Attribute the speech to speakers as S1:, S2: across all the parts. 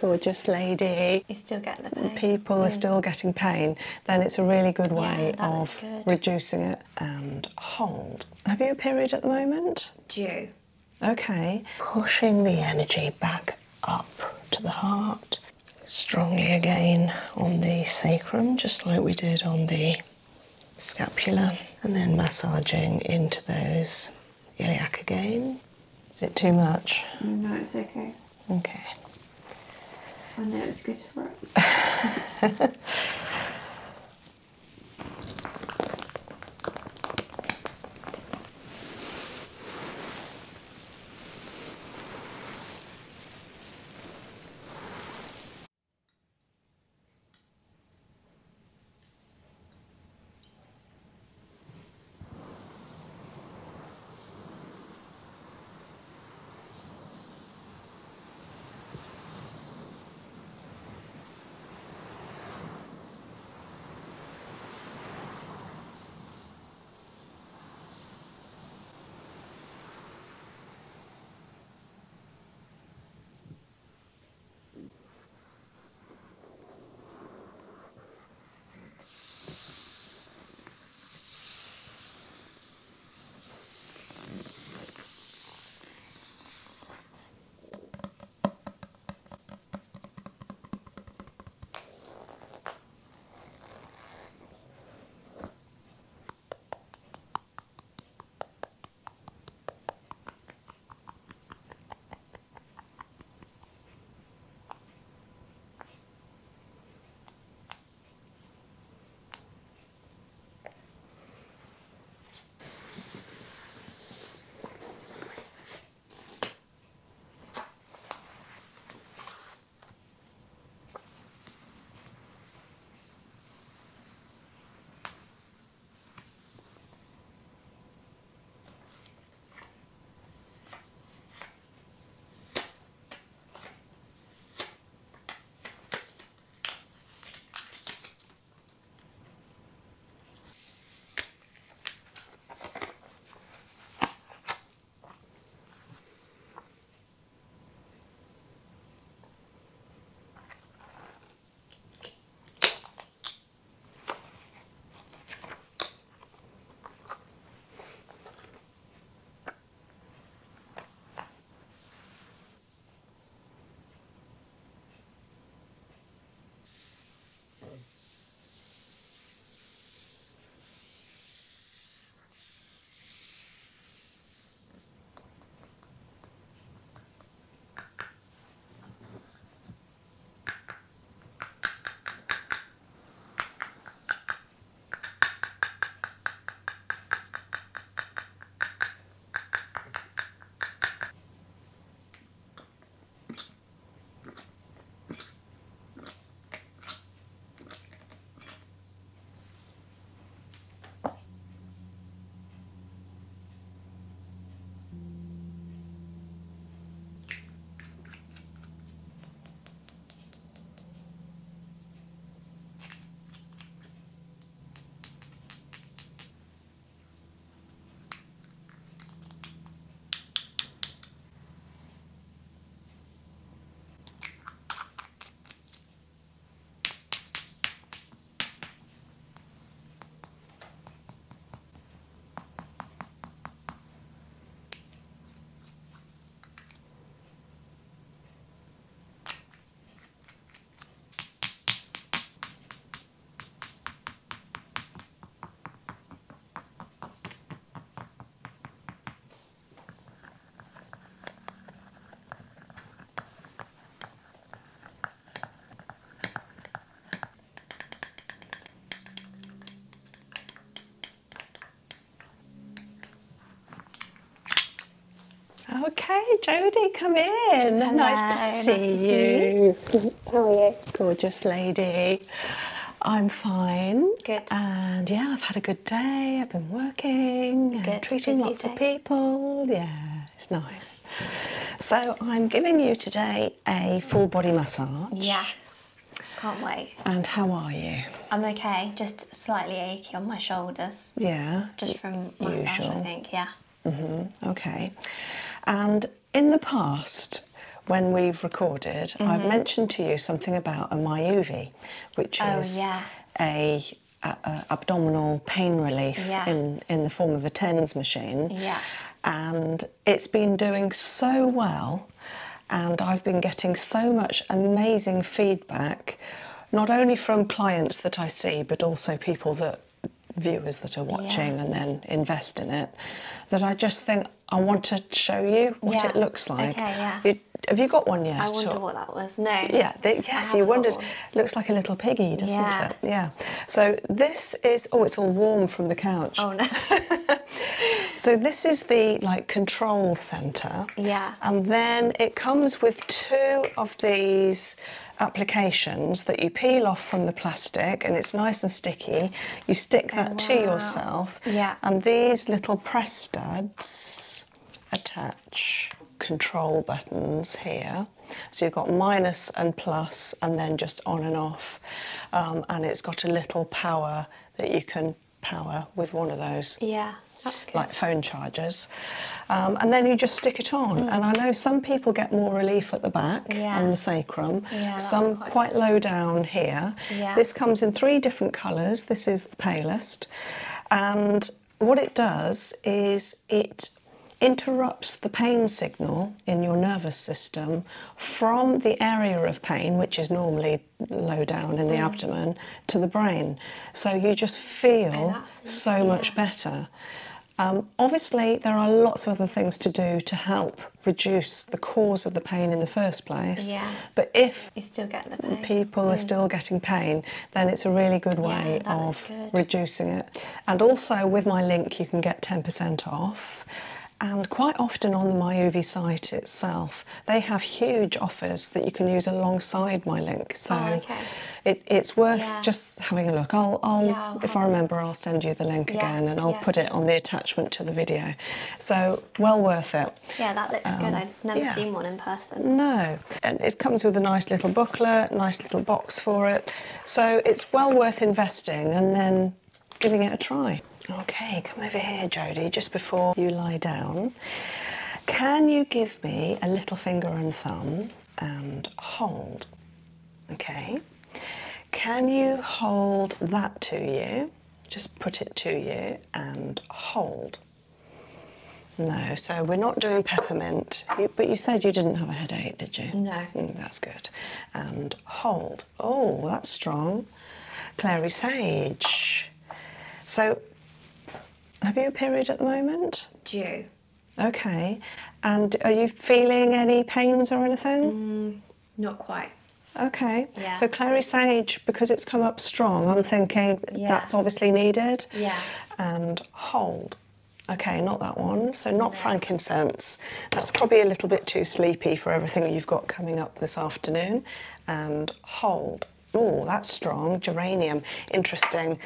S1: Gorgeous lady.
S2: You still get the pain.
S1: People are still getting pain, then it's a really good way of reducing it. And hold. Have you a period at the moment?
S2: Due.
S1: Okay. Pushing the energy back up to the heart. Strongly again on the sacrum, just like we did on the scapula. And then massaging into those iliac again. Is it too much?
S2: No, it's okay.
S1: Okay.
S2: I know it's good for it.
S1: Okay, Jodi, come in.
S2: Hello,
S1: nice to see you.
S2: How are you?
S1: Gorgeous lady. I'm fine.
S2: Good.
S1: And yeah, I've had a good day. I've been working and
S2: Good,
S1: treating
S2: busy
S1: lots of
S2: day.
S1: people. Yeah, it's nice. So I'm giving you today a full body massage.
S2: Yes. Can't wait.
S1: And how are you?
S2: I'm okay, just slightly achy on my shoulders.
S1: Yeah.
S2: Just from massage, I think, yeah.
S1: Okay. And in the past, when we've recorded, I've mentioned to you something about a Myoovi, which is a abdominal pain relief in the form of a TENS machine.
S2: Yeah.
S1: And it's been doing so well, and I've been getting so much amazing feedback, not only from clients that I see, but also viewers that are watching and then invest in it, that I just think I want to show you what it looks like.
S2: Okay,
S1: Have you got one yet?
S2: I wonder what that was. No.
S1: Yeah, yes, you wondered. It looks like a little piggy, doesn't it? Yeah. So this is, oh, it's all warm from the couch.
S2: Oh, no.
S1: So this is the, like, control centre.
S2: Yeah.
S1: And then it comes with 2 of these applications that you peel off from the plastic, and it's nice and sticky. You stick that to yourself.
S2: Yeah.
S1: And these little press studs attach control buttons here. So you've got minus and plus, and then just on and off. And it's got a little power that you can power with one of those.
S2: Yeah, that's good.
S1: Like phone chargers. And then you just stick it on. And I know some people get more relief at the back on the sacrum.
S2: Yeah,
S1: some quite low down here.
S2: Yeah.
S1: This comes in 3 different colours. This is the palest. And what it does is it interrupts the pain signal in your nervous system from the area of pain, which is normally low down in the abdomen, to the brain. So you just feel so much better. Obviously, there are lots of other things to do to help reduce the cause of the pain in the first place.
S2: Yeah.
S1: But if
S2: you still get the pain.
S1: People are still getting pain, then it's a really good way of reducing it. And also with my link, you can get 10% off. And quite often on the Myoovi site itself, they have huge offers that you can use alongside my link. So it's worth just having a look. If I remember, I'll send you the link again, and I'll put it on the attachment to the video. So well worth it.
S2: Yeah, that looks good. I've never seen one in person.
S1: No, and it comes with a nice little booklet, nice little box for it. So it's well worth investing and then giving it a try. Okay, come over here, Jodi, just before you lie down. Can you give me a little finger and thumb and hold? Okay. Can you hold that to you? Just put it to you and hold. No, so we're not doing peppermint, but you said you didn't have a headache, did you?
S2: No.
S1: That's good. And hold. Oh, that's strong. Clary sage. So, have you a period at the moment?
S2: Due.
S1: Okay. And are you feeling any pains or anything?
S2: Not quite.
S1: Okay.
S2: Yeah.
S1: So clary sage, because it's come up strong, I'm thinking that's obviously needed.
S2: Yeah.
S1: And hold. Okay, not that one. So not frankincense. That's probably a little bit too sleepy for everything you've got coming up this afternoon. And hold. Oh, that's strong. Geranium. Interesting.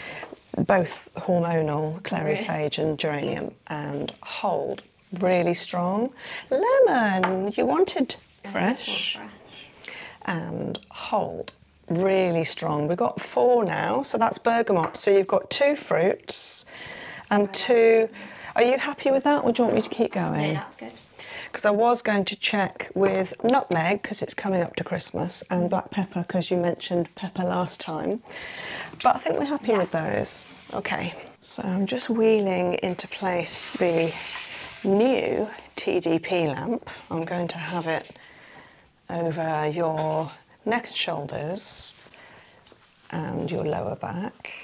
S1: Both hormonal, clary sage and geranium. And hold. Really strong. Lemon. You wanted fresh. And hold. Really strong. We've got 4 now, so that's bergamot. So you've got 2 fruits and 2. Are you happy with that, or do you want me to keep going?
S2: No, that's good.
S1: Because I was going to check with nutmeg, because it's coming up to Christmas, and black pepper, because you mentioned pepper last time. But I think we're happy with those. Okay, so I'm just wheeling into place the new TDP lamp. I'm going to have it over your neck and shoulders and your lower back.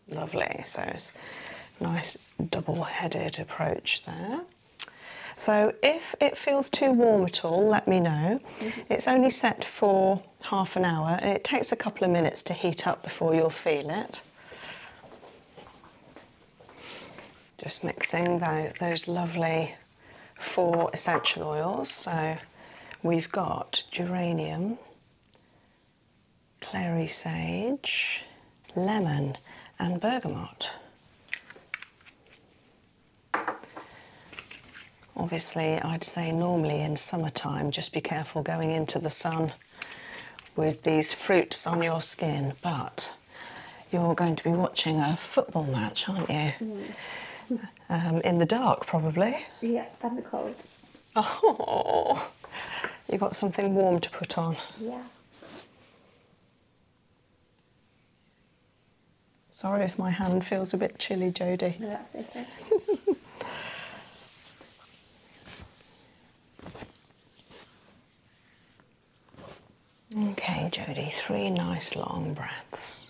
S1: Lovely, so it's a nice double-headed approach there. So if it feels too warm at all, let me know. It's only set for half an hour, and it takes a couple of minutes to heat up before you'll feel it. Just mixing those lovely 4 essential oils. So we've got geranium, clary sage, lemon, and bergamot. Obviously, I'd say normally in summertime, just be careful going into the sun with these fruits on your skin, but You're going to be watching a football match, aren't you? In the dark, probably.
S2: Yeah, and the cold.
S1: Oh, you got something warm to put on.
S2: Yeah.
S1: Sorry if my hand feels a bit chilly, Jodi.
S2: No, that's okay.
S1: Okay, Jodi, 3 nice long breaths.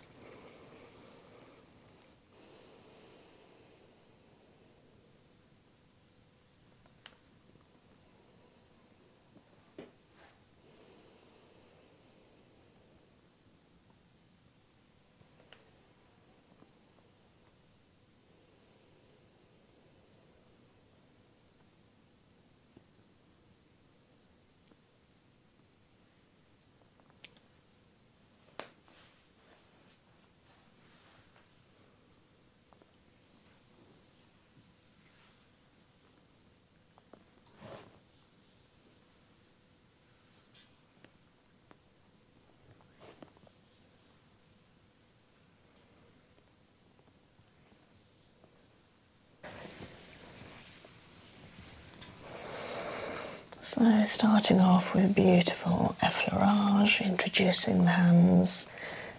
S1: So starting off with beautiful effleurage, introducing the hands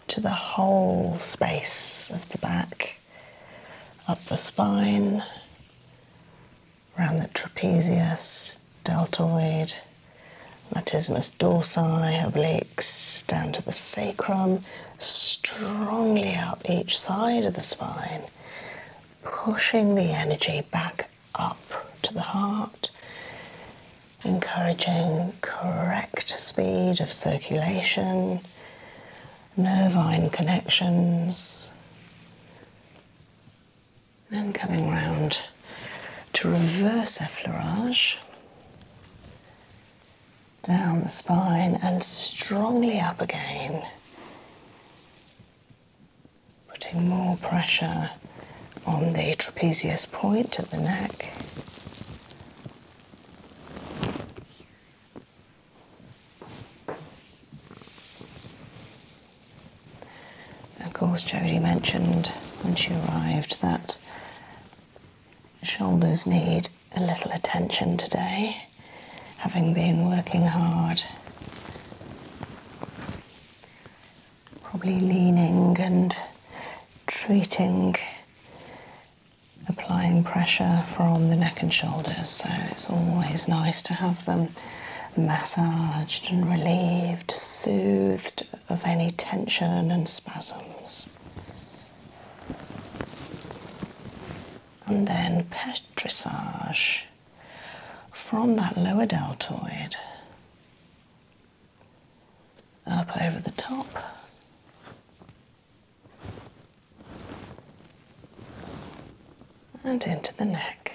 S1: to the whole space of the back, up the spine, around the trapezius, deltoid, latissimus dorsi, obliques, down to the sacrum, strongly up each side of the spine, pushing the energy back up to the heart, encouraging correct speed of circulation, nervine connections, then coming round to reverse effleurage, down the spine and strongly up again, putting more pressure on the trapezius point at the neck. Of course, Jodi mentioned when she arrived that shoulders need a little attention today, having been working hard, probably leaning and treating, applying pressure from the neck and shoulders, so it's always nice to have them massaged and relieved, soothed of any tension and spasms. And then petrissage from that lower deltoid up over the top, and into the neck.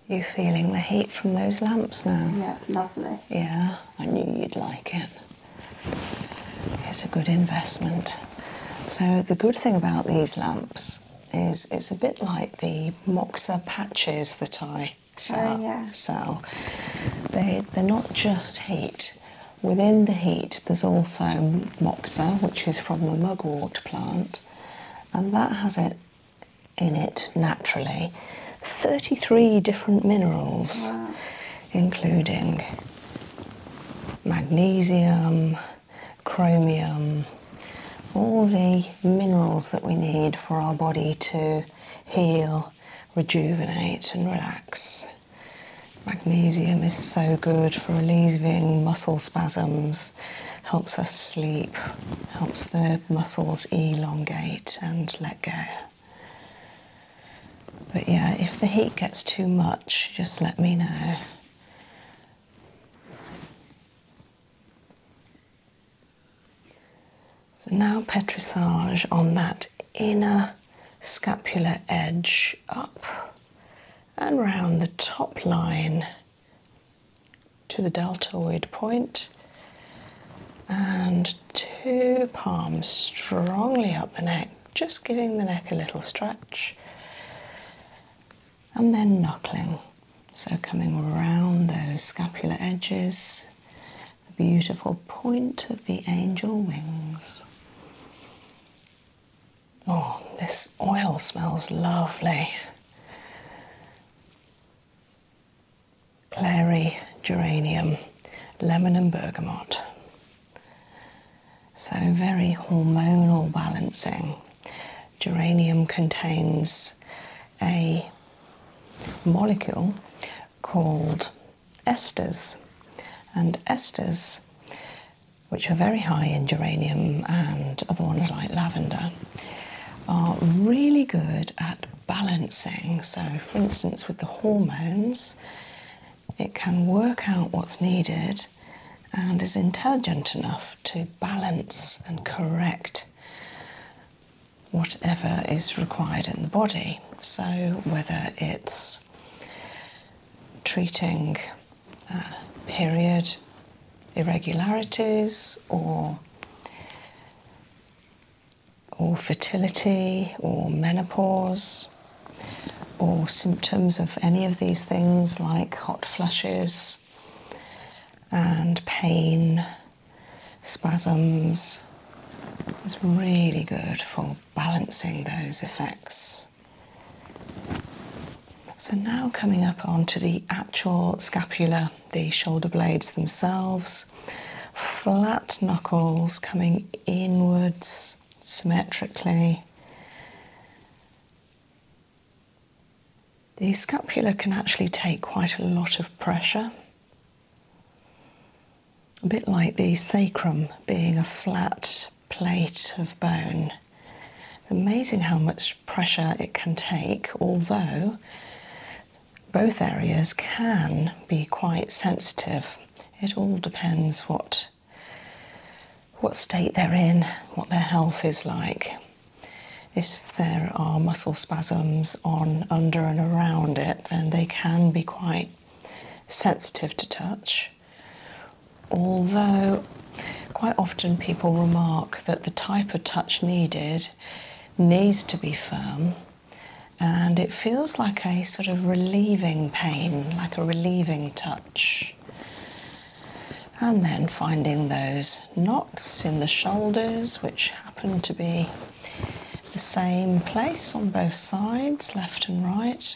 S1: You feeling the heat from those lamps now?
S2: Yeah, it's lovely.
S1: Yeah, I knew you'd like it. It's a good investment. So the good thing about these lamps is it's a bit like the Moxa patches that I sell. They're not just heat. Within the heat there's also Moxa, which is from the mugwort plant, and that has it in it naturally 33 different minerals, including magnesium, chromium, all the minerals that we need for our body to heal, rejuvenate and relax. Magnesium is so good for relieving muscle spasms, helps us sleep, helps the muscles elongate and let go. But yeah, if the heat gets too much, just let me know. So now petrissage on that inner scapular edge, up and round the top line to the deltoid point, and 2 palms strongly up the neck, just giving the neck a little stretch, and then knuckling, so coming around those scapular edges, beautiful point of the angel wings. Oh, this oil smells lovely. Clary, geranium, lemon and bergamot. So very hormonal balancing. Geranium contains a molecule called esters, and esters, which are very high in geranium and other ones like lavender, are really good at balancing. So for instance with the hormones, it can work out what's needed and is intelligent enough to balance and correct whatever is required in the body. So whether it's treating period irregularities or fertility or menopause or symptoms of any of these things like hot flushes and pain, spasms, is really good for balancing those effects. So now coming up onto the actual scapula, the shoulder blades themselves, flat knuckles coming inwards symmetrically. The scapula can actually take quite a lot of pressure, a bit like the sacrum being a flat plate of bone. Amazing how much pressure it can take, although both areas can be quite sensitive. It all depends what state they're in, what their health is like. If there are muscle spasms on, under and around it, then they can be quite sensitive to touch. Although quite often people remark that the type of touch needed needs to be firm, and it feels like a sort of relieving pain, like a relieving touch. And then finding those knots in the shoulders, which happen to be the same place on both sides, left and right.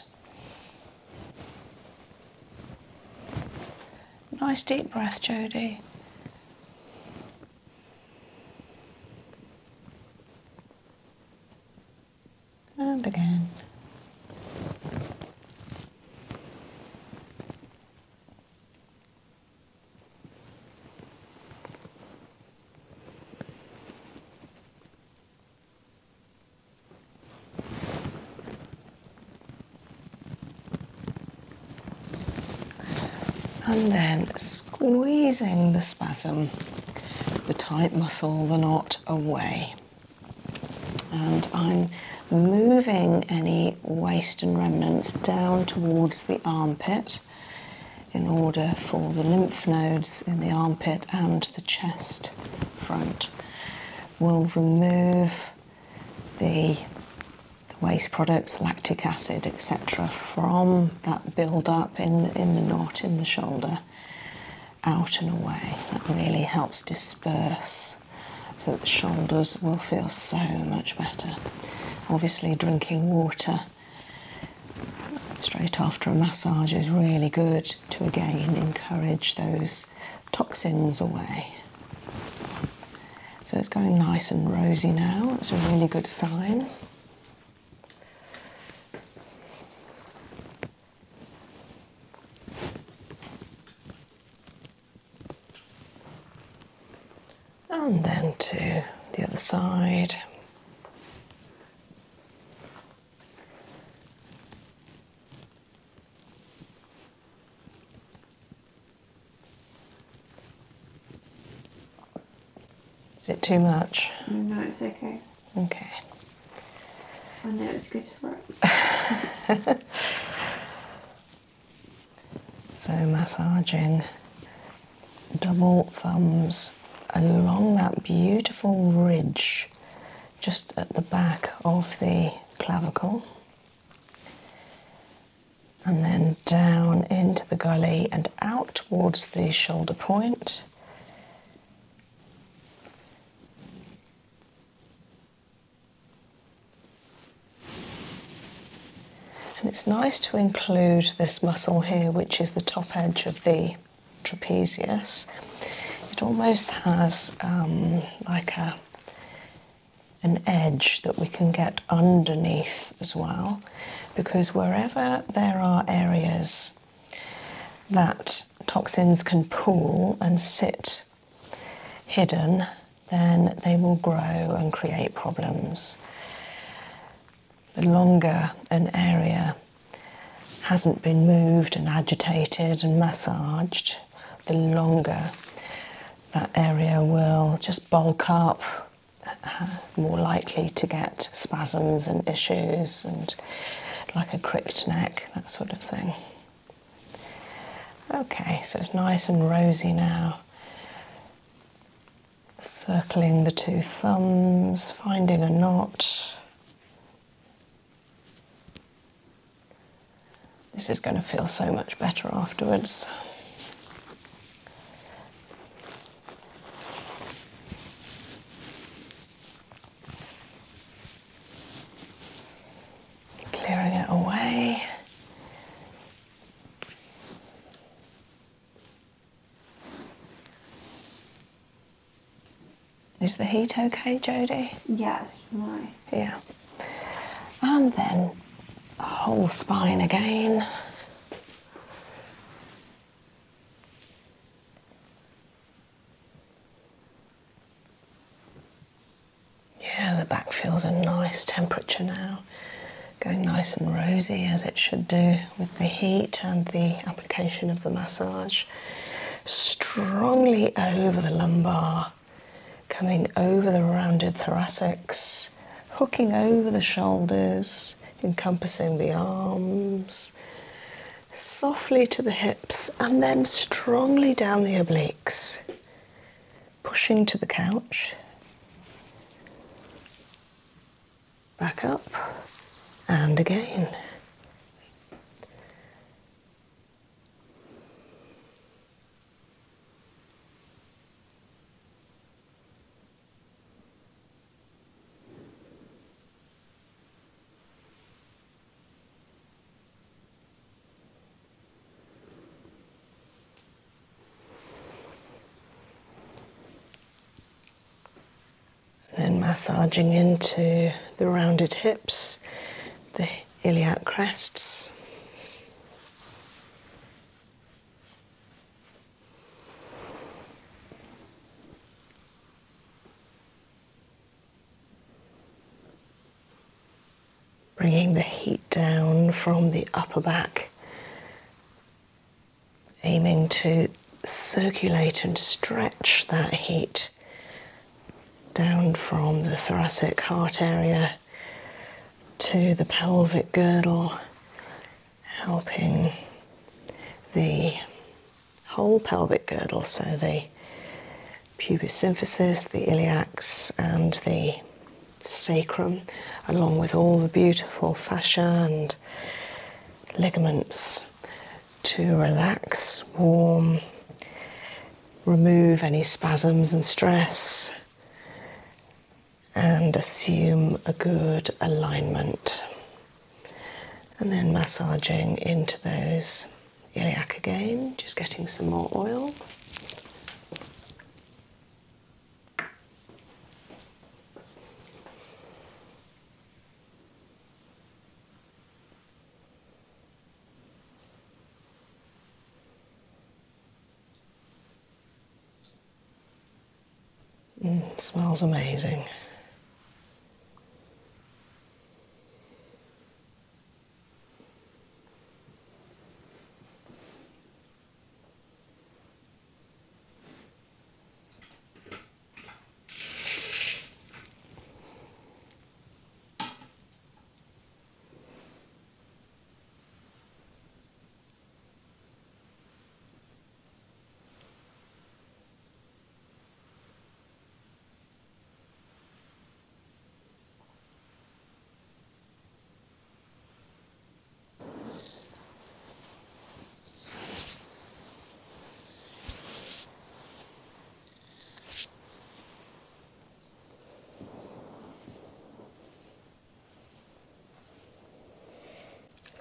S1: Nice deep breath, Jodi. And again. And then squeezing the spasm, the tight muscle, the knot away. And I'm moving any waste and remnants down towards the armpit in order for the lymph nodes in the armpit and the chest front. We'll remove the waste products, lactic acid, etc., from that build-up in the knot in the shoulder, out and away. That really helps disperse, so that the shoulders will feel so much better. Obviously, drinking water straight after a massage is really good to again encourage those toxins away. So it's going nice and rosy now. That's a really good sign. And then to the other side. Is it too much?
S2: No, it's okay.
S1: Okay.
S2: I know it's good for it.
S1: So massaging double thumbs along that beautiful ridge just at the back of the clavicle, and then down into the gully and out towards the shoulder point, it's nice to include this muscle here, which is the top edge of the trapezius. It almost has like an edge that we can get underneath as well, because wherever there are areas that toxins can pool and sit hidden, then they will grow and create problems. The longer an area hasn't been moved and agitated and massaged, the longer that area will just bulk up, more likely to get spasms and issues and like a cricked neck, that sort of thing. Okay, so it's nice and rosy now. Circling the two thumbs, finding a knot. This is going to feel so much better afterwards. Clearing it away. Is the heat okay, Jodi?
S2: Yes, right.
S1: Yeah. And then whole spine again. Yeah, the back feels a nice temperature now. Going nice and rosy, as it should do with the heat and the application of the massage. Strongly over the lumbar, coming over the rounded thoracics, hooking over the shoulders, encompassing the arms, softly to the hips, and then strongly down the obliques, pushing to the couch, back up, and again. Then massaging into the rounded hips, the iliac crests. Bringing the heat down from the upper back, aiming to circulate and stretch that heat down from the thoracic heart area to the pelvic girdle, helping the whole pelvic girdle, so the pubis symphysis, the iliacs and the sacrum, along with all the beautiful fascia and ligaments, to relax, warm, remove any spasms and stress, and assume a good alignment. And then massaging into those iliac again, just getting some more oil. Smells amazing.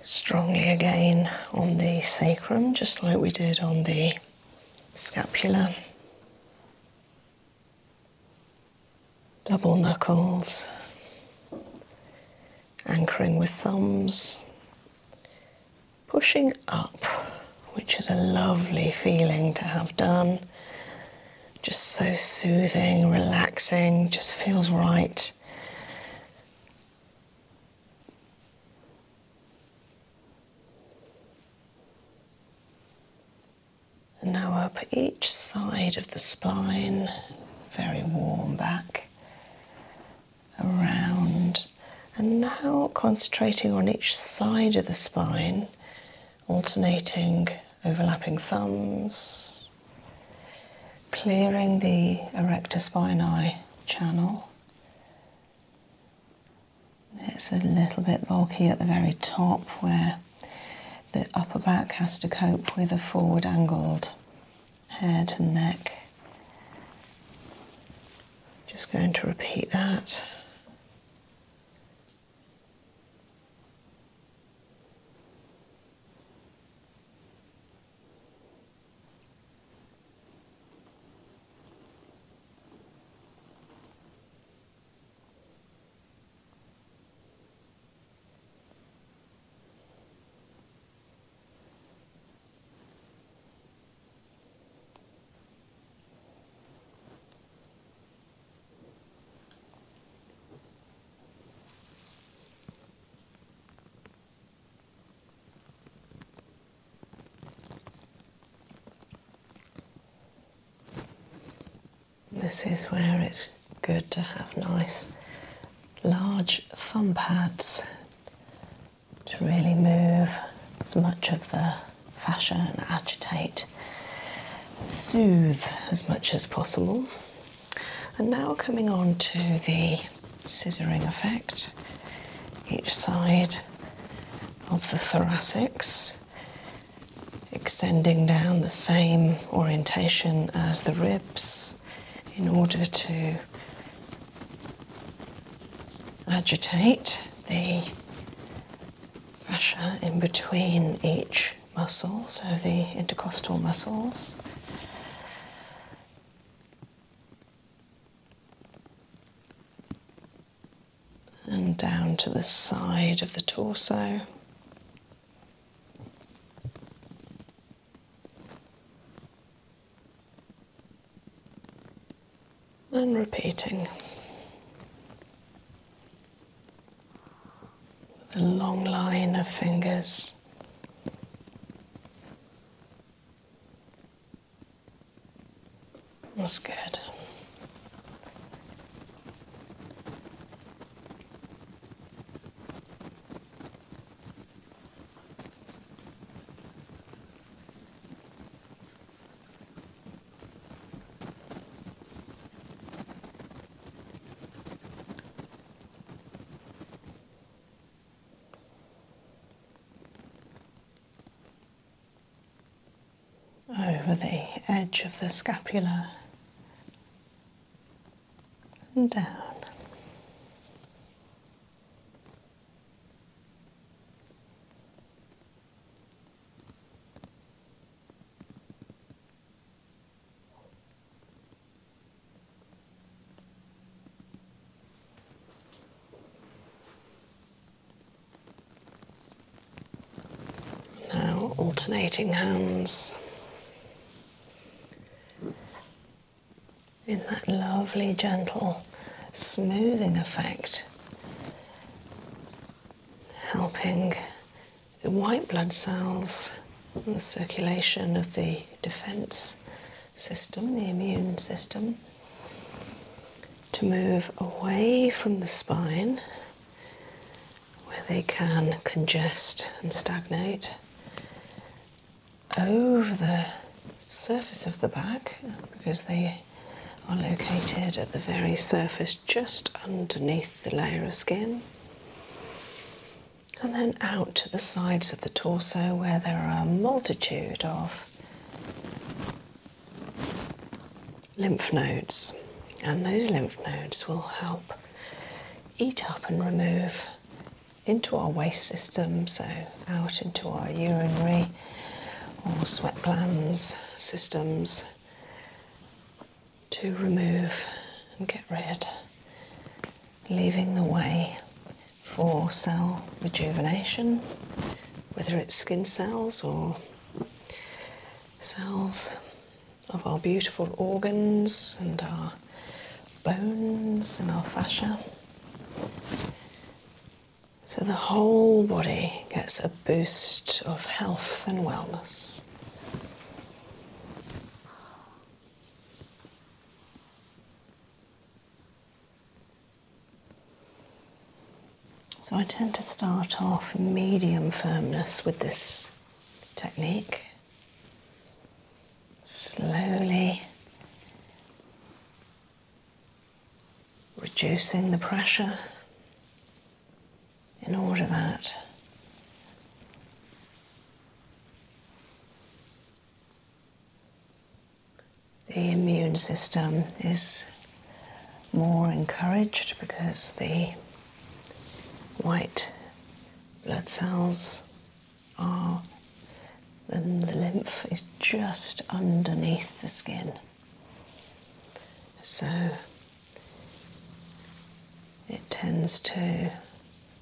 S1: strongly again on the sacrum, just like we did on the scapula. Double knuckles, anchoring with thumbs, pushing up, which is a lovely feeling to have done. Just so soothing, relaxing, just feels right. And now up each side of the spine, very warm back, around. And now concentrating on each side of the spine, alternating, overlapping thumbs, clearing the erector spinae channel. It's a little bit bulky at the very top where the upper back has to cope with a forward angled head and neck. Just going to repeat that. This is where it's good to have nice large thumb pads to really move as much of the fascia and agitate, soothe as much as possible. And now coming on to the scissoring effect, each side of the thoracics, extending down the same orientation as the ribs, in order to agitate the fascia in between each muscle, so the intercostal muscles. And down to the side of the torso. And repeating with a long line of fingers. That's good. Over the edge of the scapula and down. Now alternating hands in that lovely, gentle, smoothing effect, helping the white blood cells and the circulation of the defense system, the immune system, to move away from the spine where they can congest and stagnate, over the surface of the back, because they are located at the very surface just underneath the layer of skin, and then out to the sides of the torso where there are a multitude of lymph nodes, and those lymph nodes will help eat up and remove into our waste system, so out into our urinary or sweat glands systems, to remove and get rid, leaving the way for cell rejuvenation, whether it's skin cells or cells of our beautiful organs and our bones and our fascia. So the whole body gets a boost of health and wellness. So I tend to start off medium firmness with this technique. Slowly reducing the pressure in order that the immune system is more encouraged, because the white blood cells are, then the lymph is just underneath the skin. So it tends to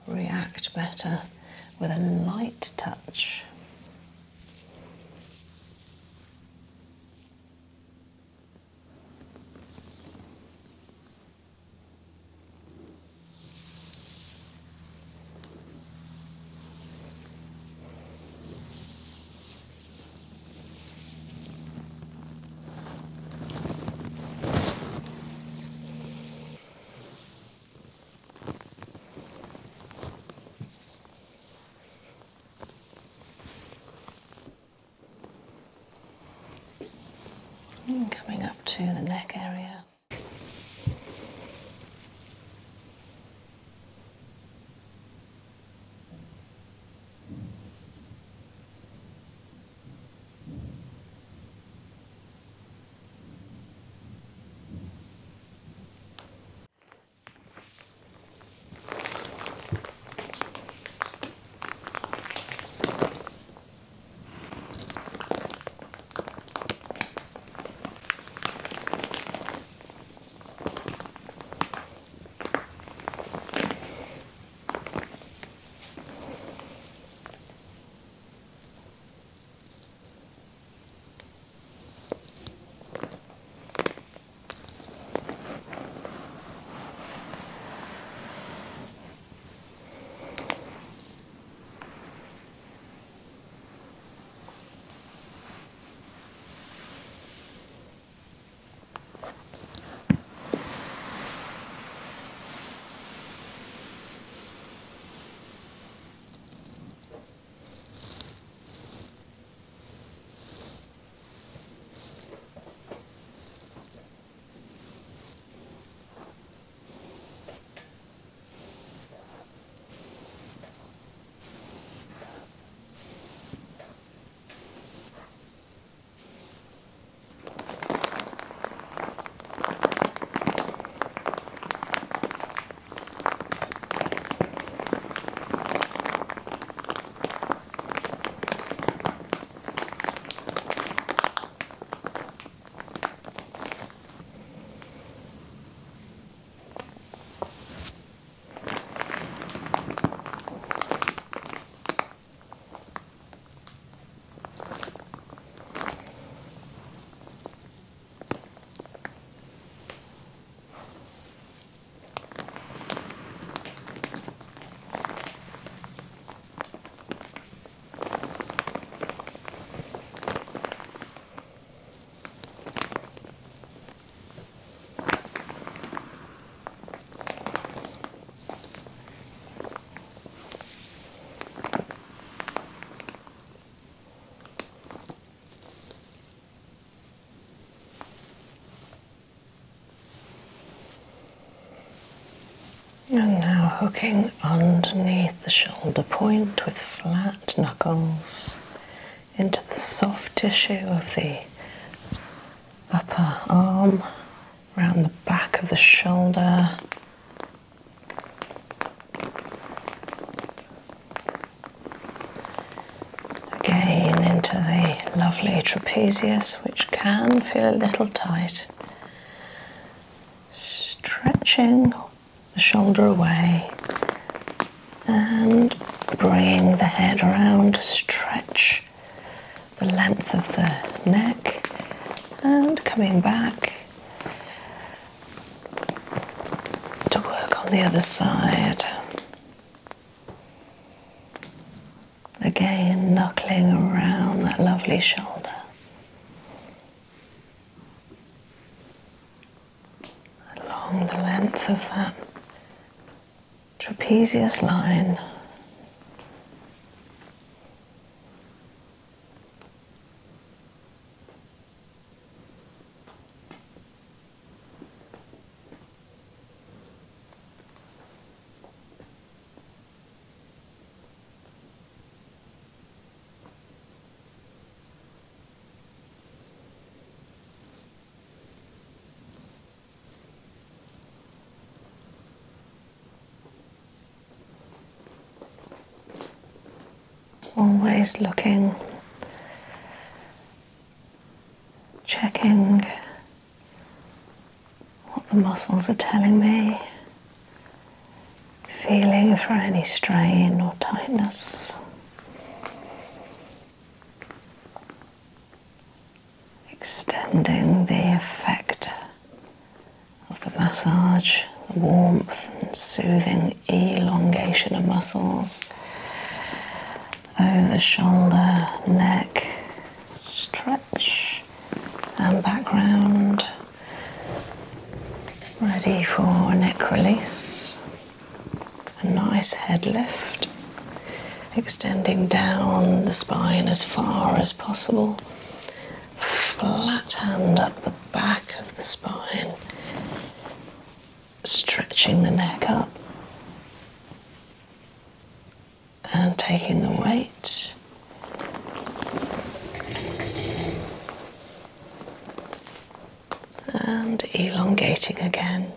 S1: react better with a light touch. Coming up to the neck area. And now hooking underneath the shoulder point with flat knuckles into the soft tissue of the upper arm, around the back of the shoulder, into the lovely trapezius, which can feel a little tight. Stretching the shoulder away and bringing the head around to stretch the length of the neck and coming back to work on the other side. Again, knuckling around that lovely shoulder. Along the length of that trapezius line. Always looking, checking what the muscles are telling me, feeling for any strain or tightness. Extending the effect of the massage, the warmth and soothing elongation of muscles over the shoulder, neck, stretch and back round, ready for a neck release, a nice head lift, extending down the spine as far as possible, flat hand up the back of the spine, stretching the neck up and taking the weight and elongating again.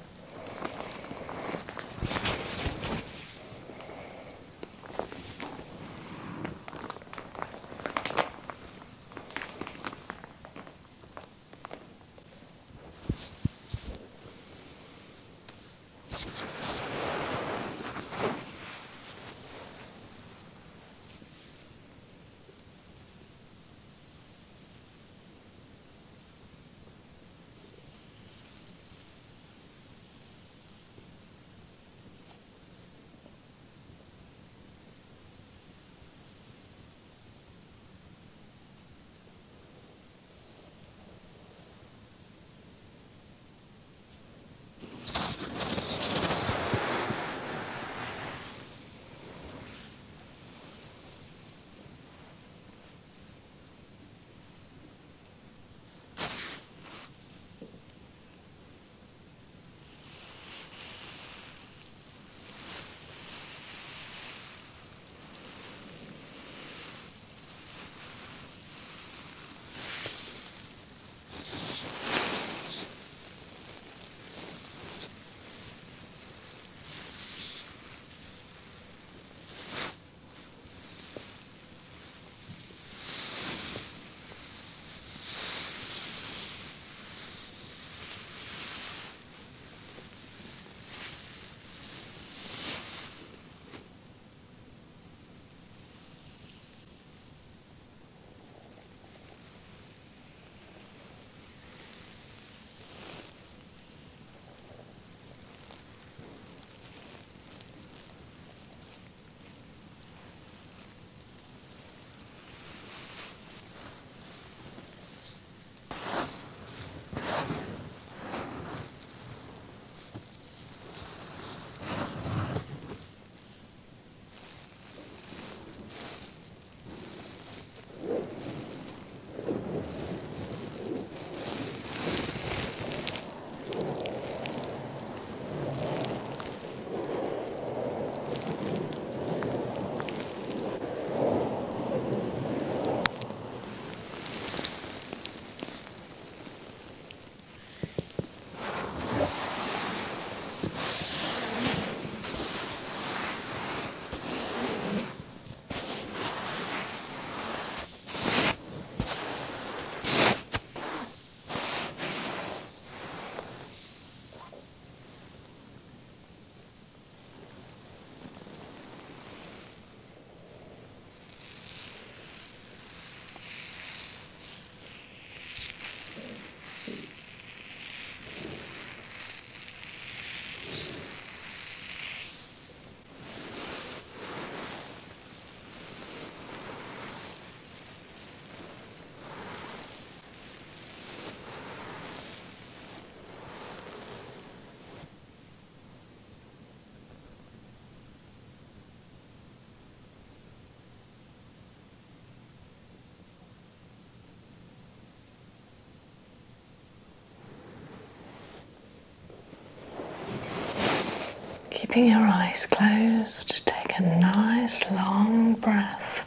S1: Keeping your eyes closed, take a nice long breath.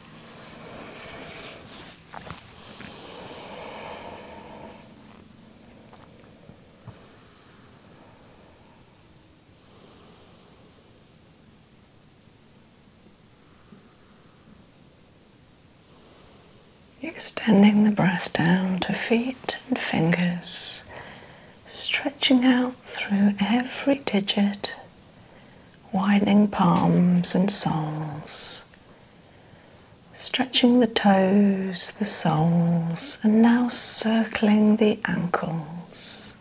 S1: Extending the breath down to feet and fingers, stretching out through every digit, widening palms and soles, stretching the toes, the soles, and now circling the ankles.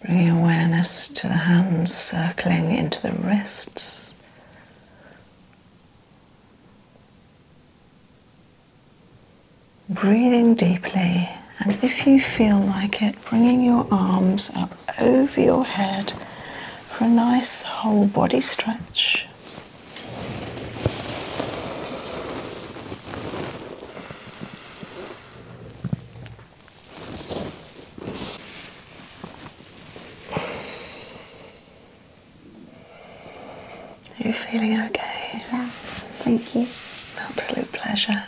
S1: Bringing awareness to the hands circling into the wrists. Breathing deeply, and if you feel like it, bringing your arms up over your head for a nice whole body stretch. Are you feeling okay?
S2: Yeah, thank you.
S1: Absolute pleasure.